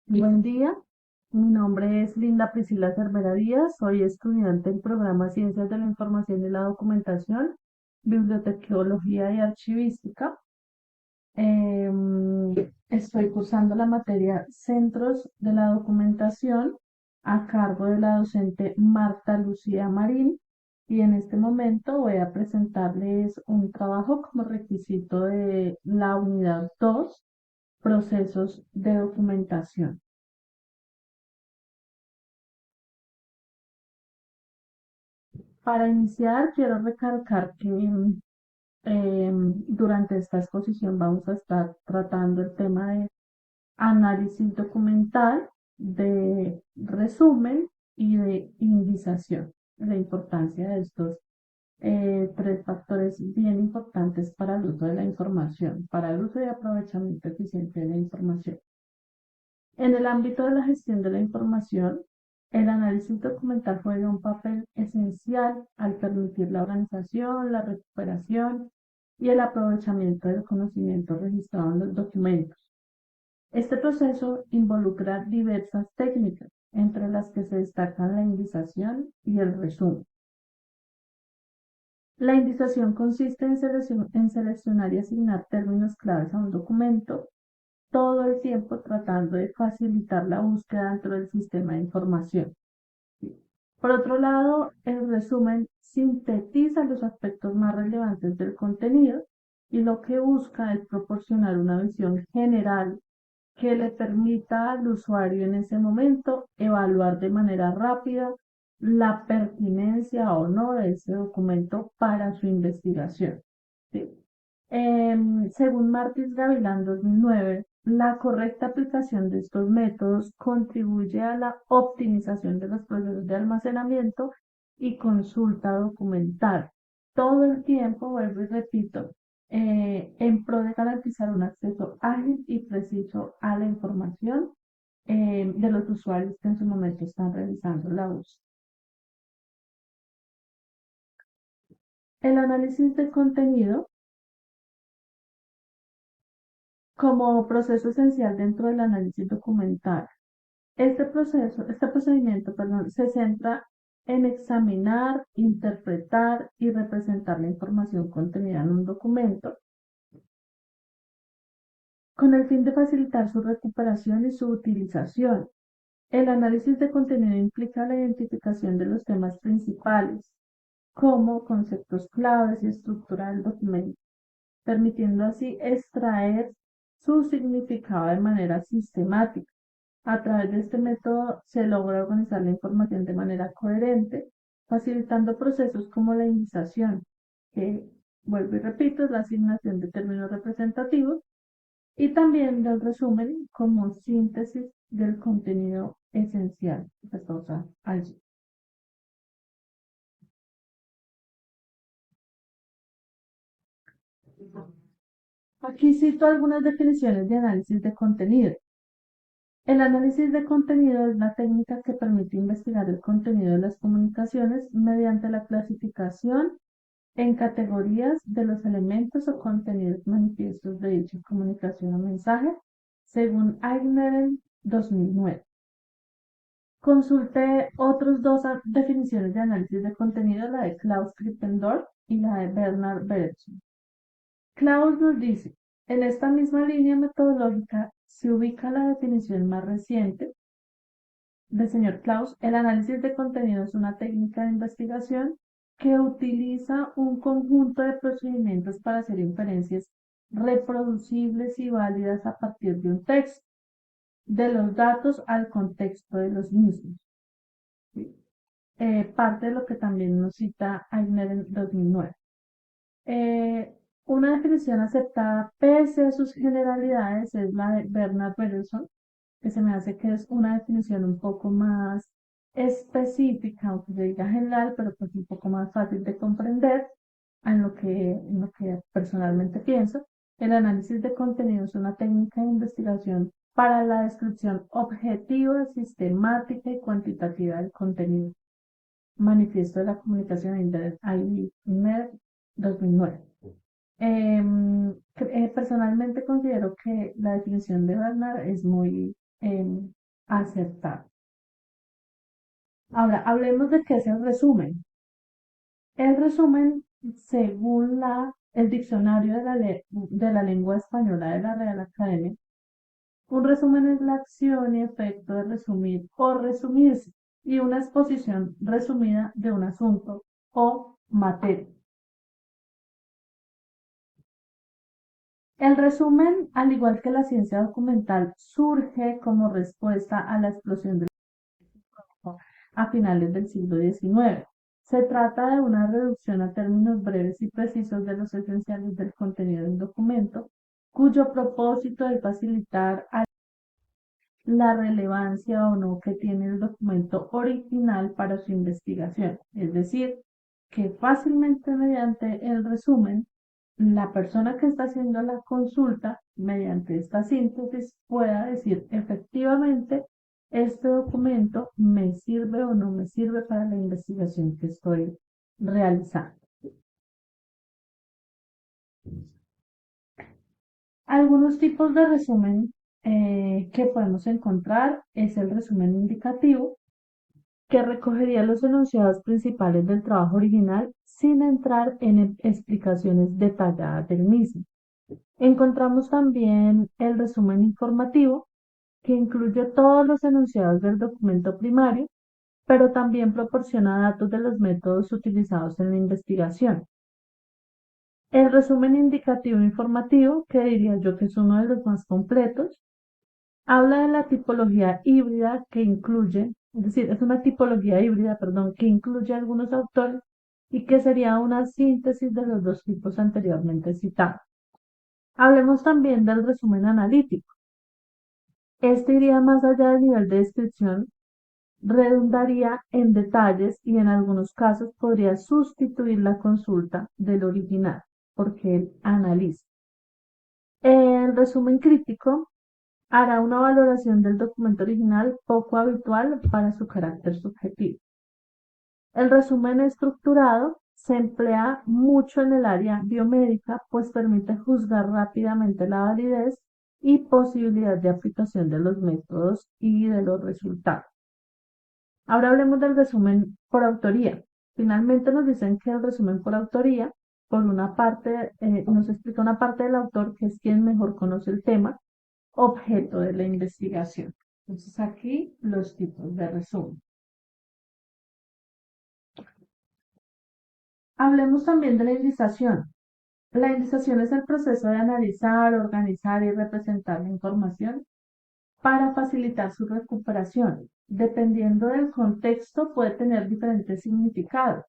Buen día, mi nombre es Linda Priscila Cervera Díaz, soy estudiante del programa Ciencias de la Información y la Documentación, Bibliotecología y Archivística. Estoy cursando la materia Centros de la Documentación a cargo de la docente Marta Lucía Marín y en este momento voy a presentarles un trabajo como requisito de la unidad 2, procesos de documentación. Para iniciar, quiero recalcar que durante esta exposición vamos a estar tratando el tema de análisis documental, de resumen y de indización. La importancia de estos tres factores bien importantes para el uso de la información, para el uso y aprovechamiento eficiente de la información. En el ámbito de la gestión de la información, el análisis documental juega un papel esencial al permitir la organización, la recuperación y el aprovechamiento del conocimiento registrado en los documentos. Este proceso involucra diversas técnicas, entre las que se destacan la indización y el resumen. La indización consiste en seleccionar y asignar términos claves a un documento todo el tiempo tratando de facilitar la búsqueda dentro del sistema de información. Por otro lado, el resumen sintetiza los aspectos más relevantes del contenido y lo que busca es proporcionar una visión general que le permita al usuario en ese momento evaluar de manera rápida la pertinencia o no de ese documento para su investigación. ¿Sí? Según Martins Gavilán 2009, la correcta aplicación de estos métodos contribuye a la optimización de los procesos de almacenamiento y consulta documental. Todo el tiempo, vuelvo y repito, en pro de garantizar un acceso ágil y preciso a la información de los usuarios que en su momento están realizando la búsqueda. El análisis de contenido como proceso esencial dentro del análisis documental. Este procedimiento, perdón, se centra en examinar, interpretar y representar la información contenida en un documento con el fin de facilitar su recuperación y su utilización. El análisis de contenido implica la identificación de los temas principales, como conceptos claves y estructura del documento, permitiendo así extraer su significado de manera sistemática. A través de este método se logra organizar la información de manera coherente, facilitando procesos como la indización, que, vuelvo y repito, es la asignación de términos representativos, y también del resumen como síntesis del contenido esencial que se usa allí. Aquí cito algunas definiciones de análisis de contenido. El análisis de contenido es la técnica que permite investigar el contenido de las comunicaciones mediante la clasificación en categorías de los elementos o contenidos manifiestos de dicha comunicación o mensaje, según Aigner 2009. Consulte otros dos definiciones de análisis de contenido, la de Klaus Krippendorf y la de Bernard Berenson. Klaus nos dice, en esta misma línea metodológica se ubica la definición más reciente del señor Klaus. El análisis de contenido es una técnica de investigación que utiliza un conjunto de procedimientos para hacer inferencias reproducibles y válidas a partir de un texto, de los datos al contexto de los mismos. ¿Sí? Parte de lo que también nos cita Aigner en 2009. Una definición aceptada pese a sus generalidades es la de Bernard Berenson, que se me hace que es una definición un poco más específica, aunque se diga general, pero pues un poco más fácil de comprender en lo que personalmente pienso. El análisis de contenido es una técnica de investigación para la descripción objetiva, sistemática y cuantitativa del contenido. Manifiesto de la Comunicación de Internet, INET 2009. Personalmente considero que la definición de Bernard es muy acertar. Ahora, hablemos de qué es el resumen. El resumen, según el diccionario de la lengua española de la Real Academia, un resumen es la acción y efecto de resumir o resumirse y una exposición resumida de un asunto o materia. El resumen, al igual que la ciencia documental, surge como respuesta a la explosión del a finales del siglo XIX. Se trata de una reducción a términos breves y precisos de los esenciales del contenido del documento, cuyo propósito es facilitar la relevancia o no que tiene el documento original para su investigación. Es decir, que fácilmente mediante el resumen, la persona que está haciendo la consulta, mediante esta síntesis, pueda decir efectivamente, este documento me sirve o no me sirve para la investigación que estoy realizando. Algunos tipos de resumen que podemos encontrar es el resumen indicativo, que recogería los enunciados principales del trabajo original sin entrar en explicaciones detalladas del mismo. Encontramos también el resumen informativo, que incluye todos los enunciados del documento primario, pero también proporciona datos de los métodos utilizados en la investigación. El resumen indicativo informativo, que diría yo que es uno de los más completos, habla de la tipología híbrida que incluye, es decir, es una tipología híbrida, perdón, que incluye algunos autores y que sería una síntesis de los dos tipos anteriormente citados. Hablemos también del resumen analítico. Este iría más allá del nivel de descripción, redundaría en detalles y en algunos casos podría sustituir la consulta del original, porque él analiza. El resumen crítico hará una valoración del documento original poco habitual para su carácter subjetivo. El resumen estructurado se emplea mucho en el área biomédica, pues permite juzgar rápidamente la validez y posibilidad de aplicación de los métodos y de los resultados. Ahora hablemos del resumen por autoría. Finalmente nos dicen que el resumen por autoría, por una parte, nos explica una parte del autor que es quien mejor conoce el tema objeto de la investigación. Entonces aquí los tipos de resumen. Hablemos también de la indización. La indización es el proceso de analizar, organizar y representar la información para facilitar su recuperación. Dependiendo del contexto, puede tener diferentes significados.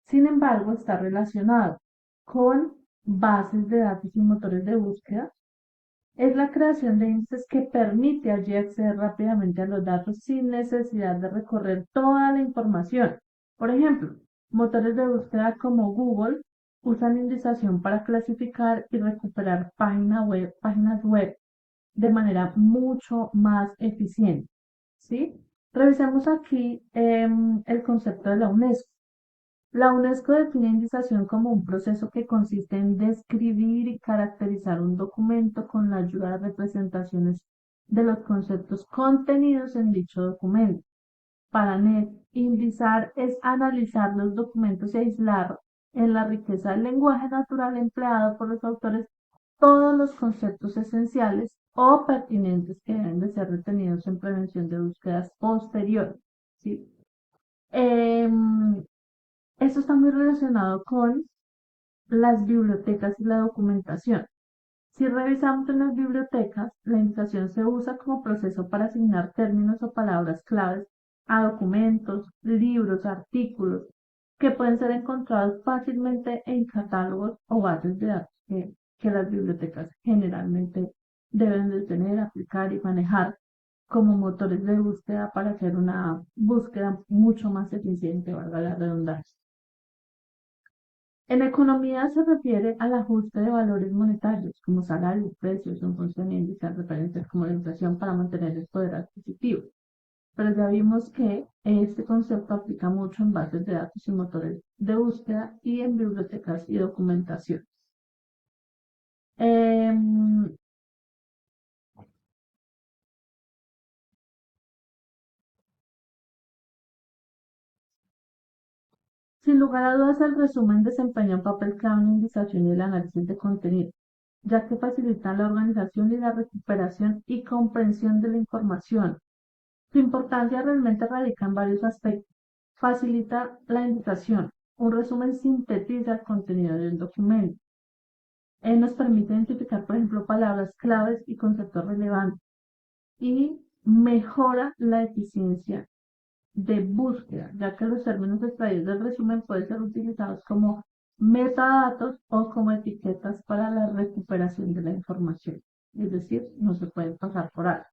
Sin embargo, está relacionado con bases de datos y motores de búsqueda. Es la creación de índices que permite allí acceder rápidamente a los datos sin necesidad de recorrer toda la información. Por ejemplo, motores de búsqueda como Google usan indización para clasificar y recuperar páginas web de manera mucho más eficiente. ¿Sí? Revisemos aquí el concepto de la UNESCO. La UNESCO define indización como un proceso que consiste en describir y caracterizar un documento con la ayuda de representaciones de los conceptos contenidos en dicho documento. Para NET, indizar es analizar los documentos y aislar en la riqueza del lenguaje natural empleado por los autores todos los conceptos esenciales o pertinentes que deben de ser retenidos en prevención de búsquedas posteriores. ¿Sí? Em, Esto está muy relacionado con las bibliotecas y la documentación. Si revisamos en las bibliotecas, la indicación se usa como proceso para asignar términos o palabras claves a documentos, libros, artículos, que pueden ser encontrados fácilmente en catálogos o bases de datos que las bibliotecas generalmente deben de tener, aplicar y manejar como motores de búsqueda para hacer una búsqueda mucho más eficiente, valga la redundancia. En economía se refiere al ajuste de valores monetarios, como salarios, precios, en función de índices referencias como la inflación para mantener el poder adquisitivo. Pero ya vimos que este concepto aplica mucho en bases de datos y motores de búsqueda y en bibliotecas y documentación. Em, Sin lugar a dudas, el resumen desempeña un papel clave en la indexación y el análisis de contenido, ya que facilita la organización y la recuperación y comprensión de la información. Su importancia realmente radica en varios aspectos. Facilita la indicación. Un resumen sintetiza el contenido del documento. Nos permite identificar, por ejemplo, palabras claves y conceptos relevantes y mejora la eficiencia de búsqueda, ya que los términos extraídos del resumen pueden ser utilizados como metadatos o como etiquetas para la recuperación de la información. Es decir, no se puede pasar por alto.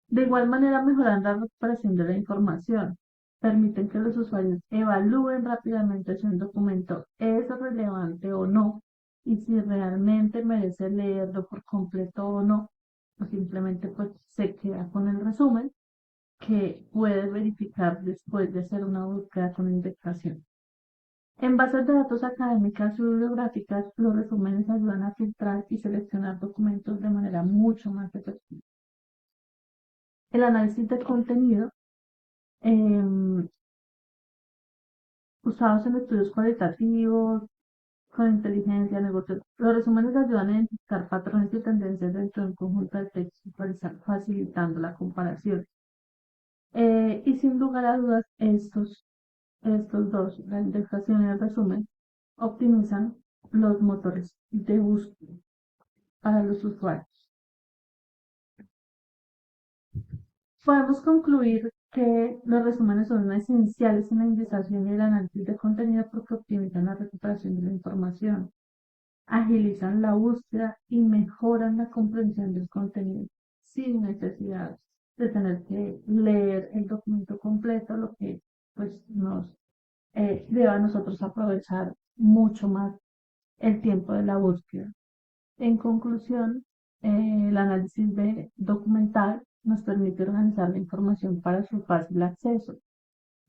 De igual manera, mejoran la recuperación de la información. Permiten que los usuarios evalúen rápidamente si un documento es relevante o no y si realmente merece leerlo por completo o no, o simplemente pues se queda con el resumen que puede verificar después de hacer una búsqueda con indexación. En bases de datos académicas y bibliográficas, los resúmenes ayudan a filtrar y seleccionar documentos de manera mucho más efectiva. El análisis de contenido, em, usados en estudios cualitativos, con inteligencia, negocios, los resúmenes ayudan a identificar patrones y tendencias dentro de un conjunto de textos, facilitando la comparación. Y sin lugar a dudas, estos dos, la indexación y el resumen, optimizan los motores de búsqueda para los usuarios. Podemos concluir que los resúmenes son esenciales en la indexación y el análisis de contenido porque optimizan la recuperación de la información, agilizan la búsqueda y mejoran la comprensión del contenido sin necesidad de tener que leer el documento completo, lo que pues nos lleva a nosotros aprovechar mucho más el tiempo de la búsqueda. En conclusión, el análisis documental nos permite organizar la información para su fácil acceso.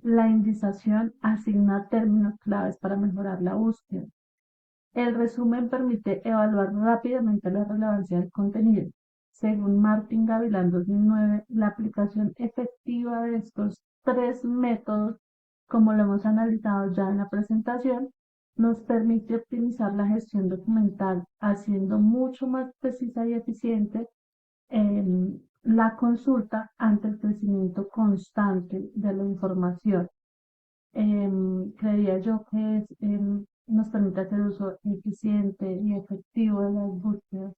La indización asigna términos claves para mejorar la búsqueda. El resumen permite evaluar rápidamente la relevancia del contenido. Según Martin Gavilán 2009, la aplicación efectiva de estos tres métodos, como lo hemos analizado ya en la presentación, nos permite optimizar la gestión documental, haciendo mucho más precisa y eficiente la consulta ante el crecimiento constante de la información. Creería yo que nos permite hacer uso eficiente y efectivo de las búsquedas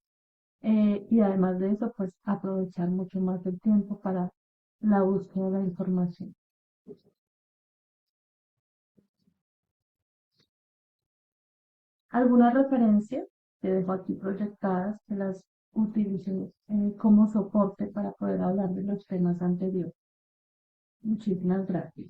y además de eso, pues aprovechar mucho más el tiempo para la búsqueda de la información. Algunas referencias que dejo aquí proyectadas que las utilizo como soporte para poder hablar de los temas anteriores. Muchísimas gracias.